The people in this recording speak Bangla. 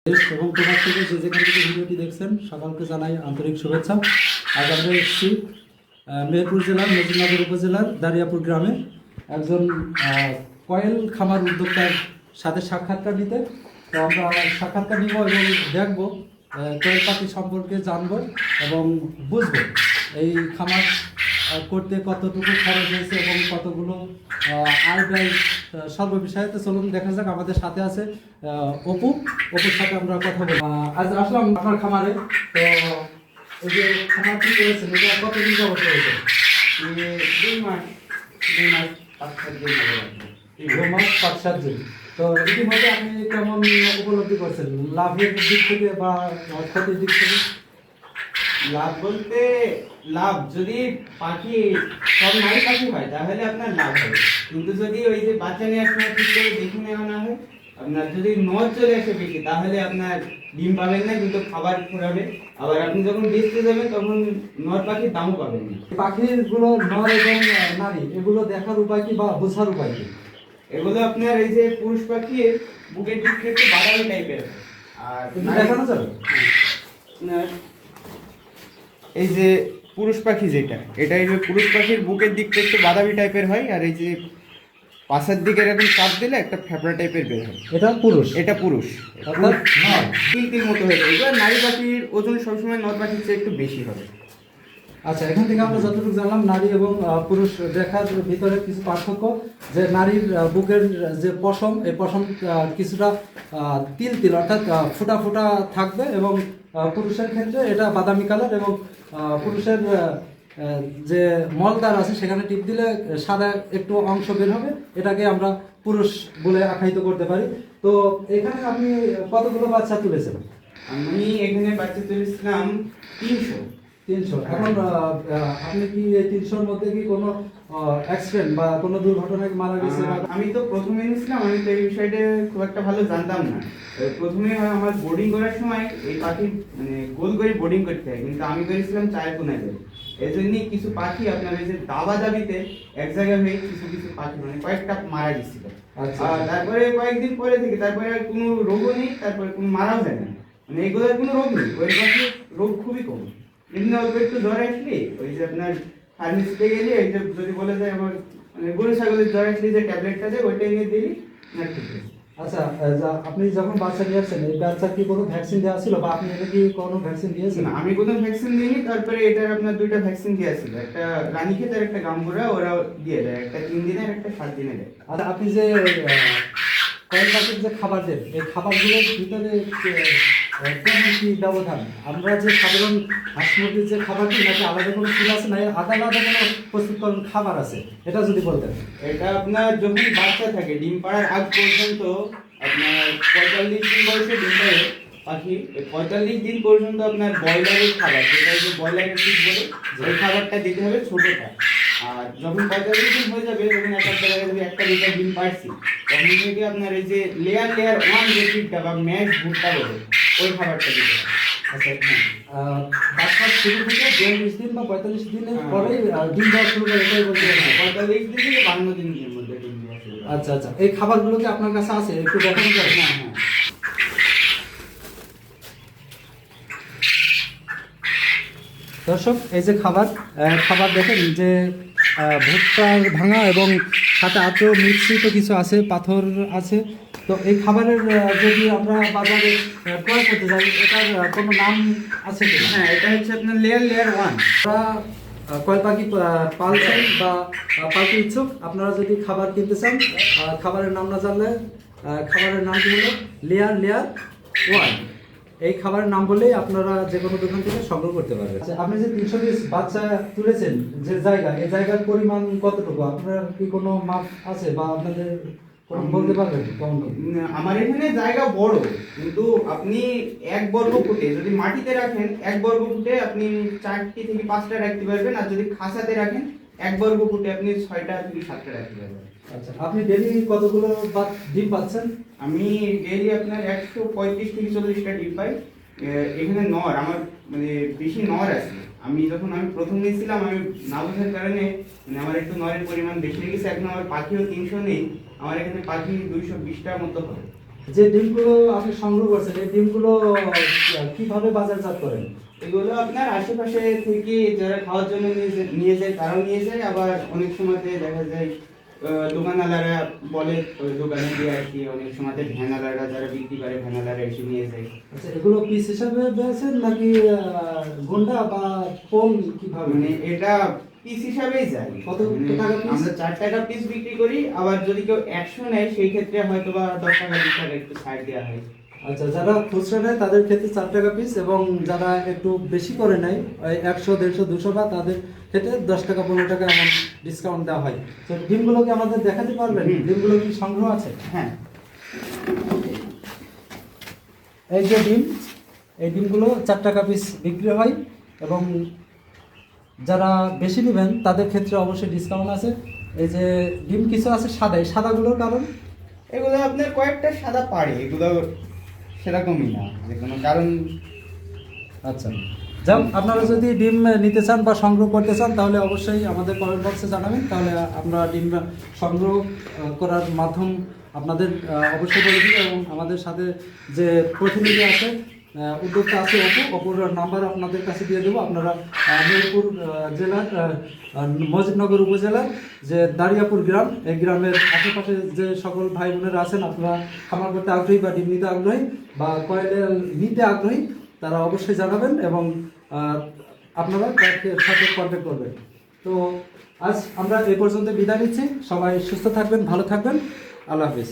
দেশ এবং প্রবাস থেকে যে যেখান থেকে ভিডিওটি দেখছেন সকলকে জানাই আন্তরিক শুভেচ্ছা। আজ আমরা এসেছি মেহেরপুর জেলার নজরুলনগর উপজেলার দারিয়াপুর গ্রামে একজন কয়েল খামার উদ্যোক্তার সাথে সাক্ষাৎকার নিতে। তো আমরা সাক্ষাৎকার নিব এবং দেখব কয়েল পাখি সম্পর্কে জানবো এবং বুঝবো এই খামার করতে কতটুকু খরচ হয়েছে এবং কতগুলো আয় ব্যয় সর্ববিষয়ে। তো চলুন দেখা যাক। আমাদের সাথে আছে অপুর সাথে আমরা কথা বলবো। আজ আসলাম আপনার খামারে। তো এই যে খামারটি রয়েছে এটা কতদিন যাবত রয়েছে? 2 মাস 5-7 দিন। তো ইতিমধ্যে আপনি কেমন উপলব্ধি করছেন লাভের দিক থেকে বা ক্ষতির দিক থেকে? লাভ বলতে লাভ যদি পাখি সব নারী পাখি হয় তাহলে আপনার লাভ হবে, কিন্তু যদি ওই যে বাচ্চা নেওয়ার সময় ঠিক করে দেখে নেওয়া না হয়, আপনার যদি নর চলে আসে বেশি তাহলে আপনার ডিম পাবেন না, কিন্তু খাবার ফুরাবে। আবার আপনি যখন বেচতে যাবেন তখন নর পাখির দামও পাবেন না। পাখিগুলো নর এবং নারী এগুলো দেখার উপায় কি বা বোঝার উপায় কি? এগুলো আপনার এই যে পুরুষ পাখির বুকের দিক থেকে বাদামি টাইপের, আর দেখানো যাবে আপনার এই যে পুরুষ পাখি যেটা, এটা এই যে পুরুষ পাখির বুকের দিকটা একটু বাদামি টাইপের হয়, আর এই যে পাশের দিকে এরকম চাপ দিলে একটা ফেপড়া টাইপের বের হয়। এটা পুরুষ, এটা পুরুষ, অর্থাৎ নর। তিল মতো হয়ে যায়। এবার নারী পাখির ওজন সবসময় নর পাখির চেয়ে একটু বেশি হবে। আচ্ছা, এখান থেকে আমরা যতটুকু জানলাম নারী এবং পুরুষ দেখার ভিতরে কিছু পার্থক্য, যে নারীর বুকের যে পশম, এই পশম কিছুটা তিল অর্থাৎ ফোঁটা ফোঁটা থাকবে, এবং পুরুষের ক্ষেত্রে এটা বাদামি কালার, এবং পুরুষের যে মলদার আছে সেখানে টিপ দিলে সাদা একটু অংশ বের হবে, এটাকে আমরা পুরুষ বলে আখ্যায়িত করতে পারি। তো এখানে আপনি কতগুলো বাচ্চা তুলেছেন? আমি এখানে বাচ্চা তুলেছিলাম 300। এখন আপনি কি এই 300-র মধ্যে কি কোনো অ্যাক্সিডেন্ট বা কোনো দুর্ঘটনায় মারা গেছে? আমি তো প্রথমে নিয়েছিলাম, আমি তো এই বিষয়টা খুব একটা ভালো জানতাম না। প্রথমে আমার বোর্ডিং করার সময় এই পাখি মানে গোল করে বোর্ডিং করতে হয়, কিন্তু আমি করেছিলাম 4 কোণায়। এই জন্যই কিছু পাখি আপনার এই যে দাবিতে এক জায়গায় হয়ে কিছু পাখি মানে কয়েকটা মারা গেছিল। আর তারপরে কয়েকদিন পরে থেকে তারপরে আর কোনো রোগও নেই, তারপরে কোনো মারাও যায় না, মানে এগুলোর কোনো রোগ নেই। ওই পাখির রোগ খুবই কম। এমনি অল্প একটু জ্বর আসলে ওই যে আপনার ফার্মেসিতে গেলে ওই যে যদি বলে যায় আমার মানে গরু ছাগলের জ্বর আসলে যে ট্যাবলেটটা দেয় ওইটা নিয়ে দিলি না, ঠিক আছে। আচ্ছা, আপনি যখন বাচ্চা নিয়ে আসছেন এই বাচ্চার কি কোনো ভ্যাকসিন দেওয়া ছিল বা আপনি এটা কি কোনো ভ্যাকসিন দিয়েছেন? না, আমি কোনো ভ্যাকসিন দিইনি। তারপরে এটার আপনার 2টা ভ্যাকসিন দেওয়া ছিল, একটা রানীক্ষেত আর একটা গাম্বুরা। ওরা দিয়ে দেয়, একটা 3 দিনের একটা 7 দিনের দেয়। আচ্ছা, আপনি যে কয়েল পাখির যে খাবার দেন এই খাবারগুলোর ভিতরে কেমন কি ব্যবধান? আমরা যে সাধারণ হাঁস মুরগির যে খাবার দিই নাকি আলাদা কোনো ফুল আছে না আলাদা কোনো প্রস্তুতকরণ খাবার আছে, এটা যদি বলতেন। এটা আপনার যখন বাচ্চা থাকে ডিম পাড়ার আগ পর্যন্ত, আপনার 45 দিন বয়সে ডিম পাড়ে পাখি, 45 দিন পর্যন্ত আপনার ব্রয়লারের খাবার, যেটা হচ্ছে ব্রয়লারের ফিড বলে, ওই খাবারটা দিতে হবে ছোটটা। আর যখন 45 দিন হয়ে যাবে, যখন একটা জায়গায় যদি 1 লিটার ডিম পাড়ছি, তখন থেকে আপনার এই যে লেয়ার 1 যে ফিডটা বা ম্যাশ ভুট্টা বলে ওই খাবারটা দিতে হবে। আচ্ছা, বাচ্চা শুরু থেকে 42 দিন বা 45 দিনের পরেই ডিম দেওয়া শুরু করে, এটাই বলতে পারেন? 45 দিন থেকে 52 দিনের মধ্যে ডিম দেওয়া শুরু করে। আচ্ছা, এই খাবারগুলো কি আপনার কাছে আছে? একটু দেখানো যায়? হ্যাঁ। দর্শক, এই যে খাবার দেখেন যে ভুট্টার ভাঙা এবং সাথে আরও মিশ্রিত কিছু আছে, পাথর আছে। তো এই খাবারের যদি আমরা বাজারে ক্রয় করতে যাই, এটার কোনো নাম আছে কি? হ্যাঁ, এটা হচ্ছে আপনার লেয়ার 1। আমরা কয়েল পাখি পালছেন বা পালতে ইচ্ছুক, আপনারা যদি খাবার কিনতে চান, খাবারের নাম না জানলে খাবারের নামটি হলো লেয়ার 1। এই খাবারের নাম বললেই আপনারা যে কোনো দোকান থেকে সংগ্রহ করতে পারবেন। আচ্ছা, আপনি যে 300 পিস বাচ্চা তুলেছেন যে জায়গা, এই জায়গার পরিমাণ কতটুকু? আপনার কি কোনো মাপ আছে বা আপনাদের বলতে পারবেন কেমন? আমার এখানে জায়গা বড়, কিন্তু আপনি 1 বর্গ ফুটে যদি মাটিতে রাখেন 1 বর্গ ফুটে আপনি 4টি থেকে 5টা রাখতে পারবেন, আর যদি খাসাতে রাখেন 1 বর্গ ফুটে আপনি 6টা থেকে 7টা রাখতে পারবেন। আচ্ছা, আপনি ডেইলি কতগুলো ডিম পাচ্ছেন? আমি ডেইলি আপনার 135 থেকে 40টা ডিম পাই। এখানে নর আমার মানে বেশি নর আছে। আমি প্রথম নিয়েছিলাম, আমি না বোঝার কারণে মানে আমার একটু নরের পরিমাণ বেশি হয়ে গেছে। এখন আমার পাখিও 300 নেই, আমার এখানে পাখি 220টার মতো হবে। যে ডিমগুলো আপনি সংগ্রহ করছেন এই ডিমগুলো কিভাবে বাজারজাত করেন? এগুলো আপনার আশেপাশে থেকে যারা খাওয়ার জন্য নিয়ে যায় তারাও নিয়ে যায়, আবার অনেক সময়তে দেখা যায় দোকানওয়ালারা বলে ওই দোকানে দিয়ে আর কি, অনেক সময়তে ভ্যানালারা যারা বিক্রি করে ভ্যানালারা এসে নিয়ে যায়। আচ্ছা, এগুলো পিস হিসাবে বেচেন নাকি ঘন্টা বা পোল কিভাবে? মানে এটা পিস হিসাবেই যায়। কত মানে টাকা piece? আমরা 4 টাকা পিস বিক্রি করি, আবার যদি কেউ 100 নেয় সেই ক্ষেত্রে হয়তো বা 10 টাকা 20 টাকা একটু ছাড় দেওয়া হয়। আচ্ছা, যারা খুচরা নেয় তাদের ক্ষেত্রে 4 টাকা পিস, এবং যারা একটু বেশি করে নেয় 100, 150, 200 বা তাদের ক্ষেত্রে 10 টাকা 15 টাকা এমন ডিসকাউন্ট দেওয়া হয়। তো ডিমগুলো কি আমাদের দেখাতে পারবেন? হুম। ডিমগুলো কি সংগ্রহ আছে? হ্যাঁ, এই যে ডিম, এই ডিমগুলো 4 টাকা পিস বিক্রি হয়, এবং যারা বেশি নেবেন তাদের ক্ষেত্রে অবশ্যই ডিসকাউন্ট আছে। এই যে ডিম কিছু আছে সাদা, এই সাদাগুলোর কারণ? এগুলো আপনার কয়েকটা সাদা পাড়ে, এগুলো সেরকমই না যে কোনো কারণ। আচ্ছা, যাক, আপনারা যদি ডিম নিতে চান বা সংগ্রহ করতে চান তাহলে অবশ্যই আমাদের কমেন্ট বক্সে জানাবেন, তাহলে আমরা ডিম সংগ্রহ করার মাধ্যম আপনাদের অবশ্যই বলে দিব। এবং আমাদের সাথে যে প্রতিনিধি আছে, উদ্যোক্তা আছে, অপুর নাম্বার আপনাদের কাছে দিয়ে দেবো। আপনারা মেহেরপুর জেলার মজিদনগর উপজেলার যে দারিয়াপুর গ্রাম, এই গ্রামের আশেপাশে যে সকল ভাই বোনেরা আছেন, আপনারা খামার করতে আগ্রহী বা ডিম নিতে আগ্রহী বা কয়েল নিতে আগ্রহী, তারা অবশ্যই জানাবেন এবং আপনারা তাদের সাথে কন্ট্যাক্ট করবেন। তো আজ আমরা এই পর্যন্ত বিদায় নিচ্ছি। সবাই সুস্থ থাকবেন, ভালো থাকবেন। আল্লাহ হাফিজ।